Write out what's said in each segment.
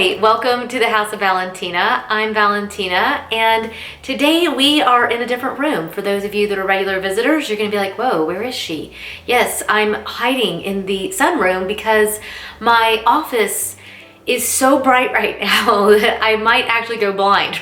Hi, welcome to the House of Valentina. I'm Valentina, and today we are in a different room. For those of you that are regular visitors, you're gonna be like, whoa, where is she? Yes, I'm hiding in the sunroom because my office is so bright right now that I might actually go blind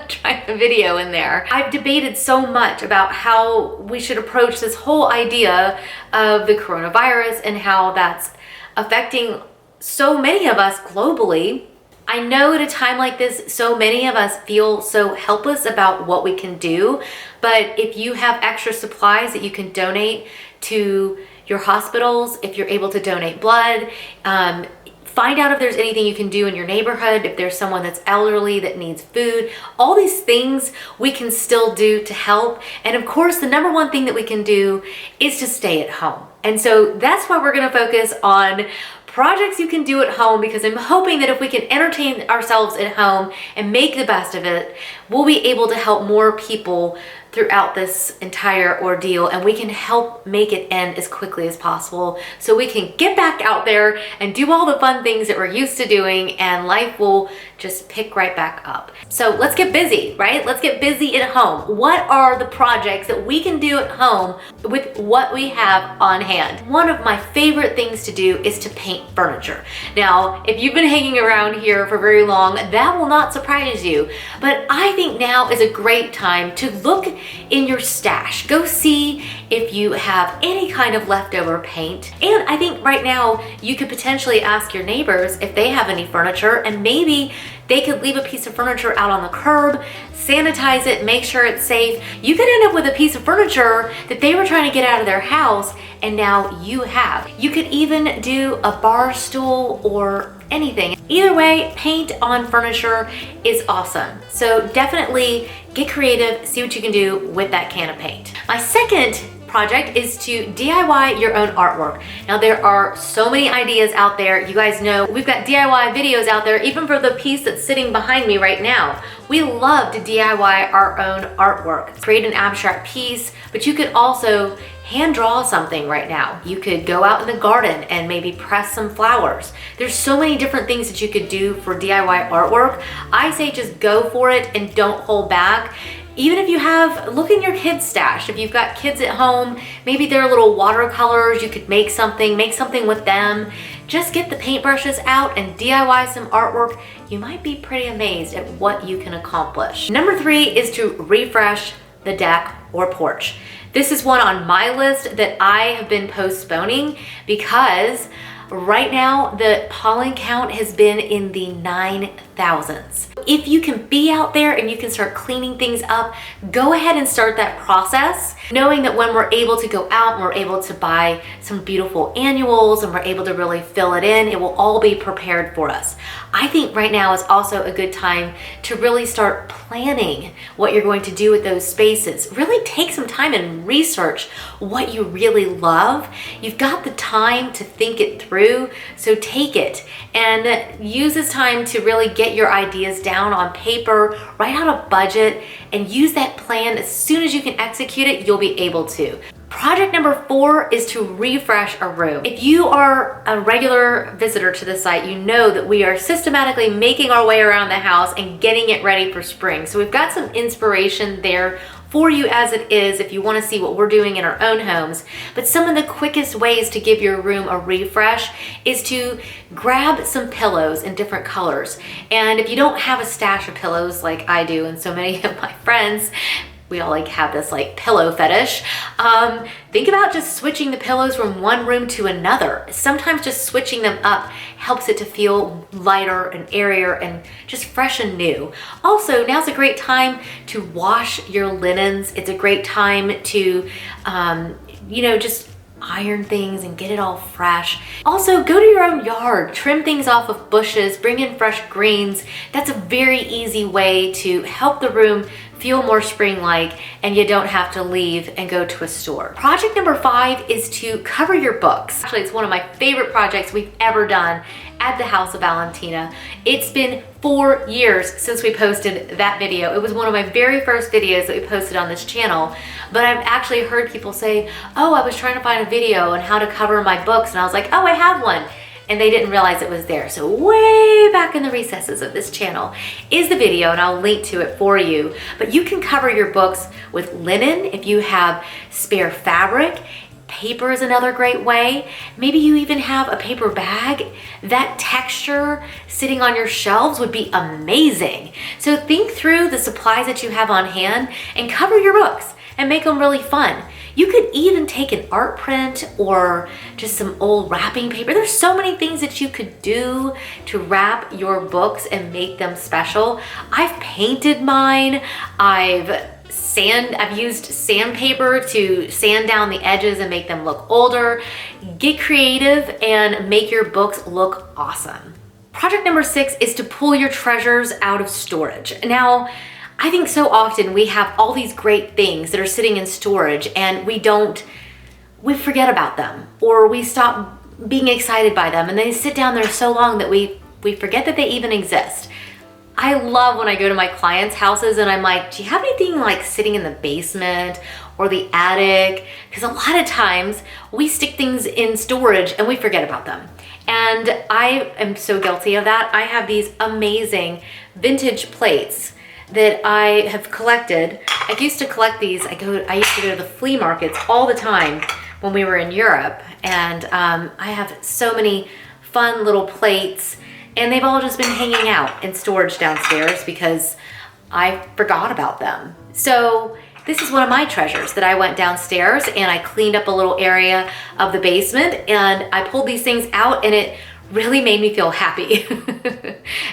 trying to video in there. I've debated so much about how we should approach this whole idea of the coronavirus and how that's affecting so many of us globally. I know at a time like this, so many of us feel so helpless about what we can do, but if you have extra supplies that you can donate to your hospitals, if you're able to donate blood, find out if there's anything you can do in your neighborhood, if there's someone that's elderly that needs food, all these things we can still do to help. And of course, the number one thing that we can do is to stay at home. And so that's why we're gonna focus on projects you can do at home, because I'm hoping that if we can entertain ourselves at home and make the best of it, we'll be able to help more people throughout this entire ordeal, and we can help make it end as quickly as possible so we can get back out there and do all the fun things that we're used to doing, and life will just pick right back up. So let's get busy, right? Let's get busy at home. What are the projects that we can do at home with what we have on hand? One of my favorite things to do is to paint furniture. Now, if you've been hanging around here for very long, that will not surprise you, but I think now is a great time to look in your stash. Go see if you have any kind of leftover paint. And I think right now you could potentially ask your neighbors if they have any furniture, and maybe they could leave a piece of furniture out on the curb, sanitize it, make sure it's safe. You could end up with a piece of furniture that they were trying to get out of their house and now you have. You could even do a bar stool or anything. Either way, paint on furniture is awesome. So definitely get creative, see what you can do with that can of paint. My second project is to DIY your own artwork. Now there are so many ideas out there. You guys know we've got DIY videos out there, even for the piece that's sitting behind me right now. We love to DIY our own artwork. Create an abstract piece, but you could also hand draw something right now. You could go out in the garden and maybe press some flowers. There's so many different things that you could do for DIY artwork. I say just go for it and don't hold back. Even if you have, look in your kids' stash. If you've got kids at home, maybe they're little watercolors, you could make something with them. Just get the paintbrushes out and DIY some artwork. You might be pretty amazed at what you can accomplish. Number 3 is to refresh the deck or porch. This is one on my list that I have been postponing because right now the pollen count has been in the 9,000s. If you can be out there and you can start cleaning things up, go ahead and start that process, knowing that when we're able to go out and we're able to buy some beautiful annuals and we're able to really fill it in, it will all be prepared for us. I think right now is also a good time to really start planning what you're going to do with those spaces. Really take some time and research what you really love. You've got the time to think it through, so take it and use this time to really get your ideas down on paper, write out a budget, and use that plan. As soon as you can execute it, you'll be able to. Project number 4 is to refresh a room. If you are a regular visitor to the site, you know that we are systematically making our way around the house and getting it ready for spring. So we've got some inspiration there for you as it is if you want to see what we're doing in our own homes. But some of the quickest ways to give your room a refresh is to grab some pillows in different colors. And if you don't have a stash of pillows like I do and so many of my friends, we all have this pillow fetish. Think about just switching the pillows from one room to another. Sometimes just switching them up helps it to feel lighter and airier and just fresh and new. Also, now's a great time to wash your linens. It's a great time to, just iron things and get it all fresh. Also, go to your own yard, trim things off of bushes, bring in fresh greens. That's a very easy way to help the room feel more spring-like, and you don't have to leave and go to a store. Project number 5 is to cover your books. Actually, it's one of my favorite projects we've ever done at the House of Valentina. It's been 4 years since we posted that video. It was one of my very first videos that we posted on this channel, but I've actually heard people say, oh, I was trying to find a video on how to cover my books, and I was like, oh, I have one. and they didn't realize it was there. So way back in the recesses of this channel is the video, and I'll link to it for you. But you can cover your books with linen if you have spare fabric. Paper is another great way. Maybe you even have a paper bag. That texture sitting on your shelves would be amazing. So think through the supplies that you have on hand and cover your books and make them really fun. You could even take an art print or just some old wrapping paper. There's so many things that you could do to wrap your books and make them special. I've painted mine. I've used sandpaper to sand down the edges and make them look older. Get creative and make your books look awesome. Project number 6 is to pull your treasures out of storage. Now, I think so often we have all these great things that are sitting in storage and we forget about them, or we stop being excited by them, and they sit down there so long that we forget that they even exist. I love when I go to my clients' houses and I'm like, do you have anything like sitting in the basement or the attic? Because a lot of times we stick things in storage and we forget about them. And I am so guilty of that. I have these amazing vintage plates that I have collected. I used to collect these. I used to go to the flea markets all the time when we were in Europe. And I have so many fun little plates, and they've all just been hanging out in storage downstairs because I forgot about them. So this is one of my treasures that I went downstairs and I cleaned up a little area of the basement, and I pulled these things out, and it really made me feel happy.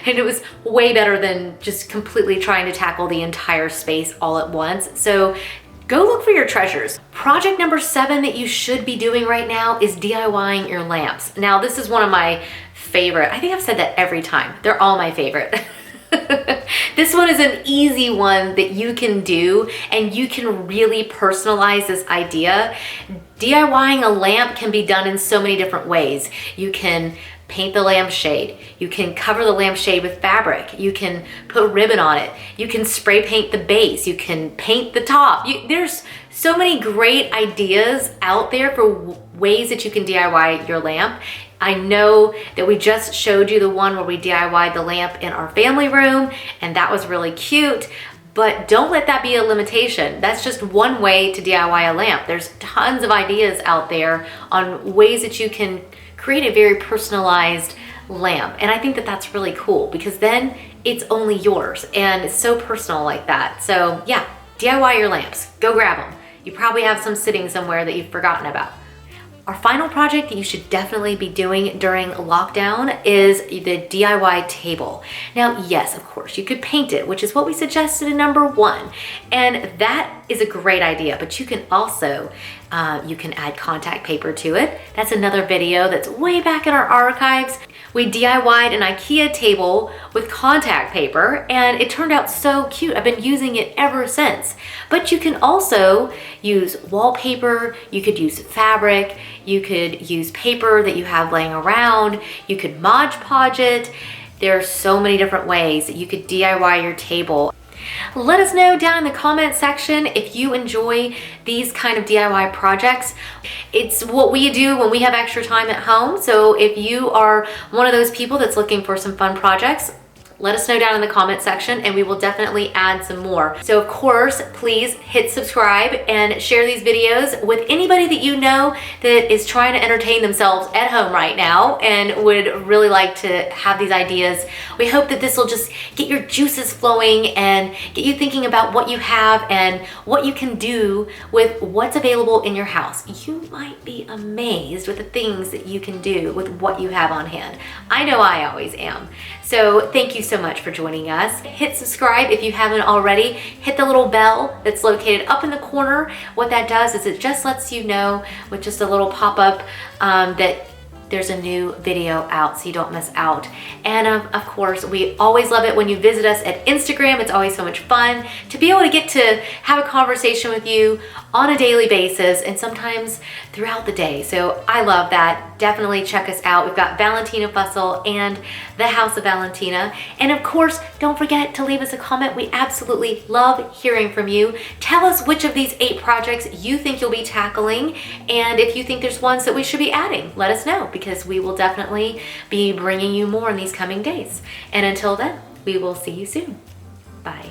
And it was way better than just completely trying to tackle the entire space all at once. So go look for your treasures. Project number 7 that you should be doing right now is DIYing your lamps. Now, this is one of my favorite. I think I've said that every time. They're all my favorite. This one is an easy one that you can do, and you can really personalize this idea. DIYing a lamp can be done in so many different ways. You can paint the lampshade. You can cover the lampshade with fabric. You can put ribbon on it. You can spray paint the base. You can paint the top. There's so many great ideas out there for ways that you can DIY your lamp. I know that we just showed you the one where we DIY'd the lamp in our family room, and that was really cute. But don't let that be a limitation. That's just one way to DIY a lamp. There's tons of ideas out there on ways that you can create a very personalized lamp. And I think that that's really cool, because then it's only yours and it's so personal like that. So yeah, DIY your lamps. Go grab them. You probably have some sitting somewhere that you've forgotten about. Our final project that you should definitely be doing during lockdown is the DIY table. Now, yes, of course, you could paint it, which is what we suggested in number 1. And that is a great idea, but you can also, you can add contact paper to it. That's another video that's way back in our archives. We DIY'd an IKEA table with contact paper, and it turned out so cute. I've been using it ever since. But you can also use wallpaper, you could use fabric, you could use paper that you have laying around, you could Mod Podge it. There are so many different ways that you could DIY your table. Let us know down in the comment section if you enjoy these kind of DIY projects. It's what we do when we have extra time at home. So if you are one of those people that's looking for some fun projects, let us know down in the comment section and we will definitely add some more. So of course, please hit subscribe and share these videos with anybody that you know that is trying to entertain themselves at home right now and would really like to have these ideas. We hope that this will just get your juices flowing and get you thinking about what you have and what you can do with what's available in your house. You might be amazed with the things that you can do with what you have on hand. I know I always am. So thank you so much for joining us. Hit subscribe if you haven't already. Hit the little bell that's located up in the corner. What that does is it just lets you know with just a little pop-up that there's a new video out so you don't miss out. And of course, we always love it when you visit us at Instagram. It's always so much fun to be able to get to have a conversation with you on a daily basis and sometimes throughout the day. So I love that. Definitely check us out. We've got Valentina Fussell and the House of Valentina. And of course, don't forget to leave us a comment. We absolutely love hearing from you. Tell us which of these 8 projects you think you'll be tackling. And if you think there's ones that we should be adding, let us know, because we will definitely be bringing you more in these coming days. And until then, we will see you soon. Bye.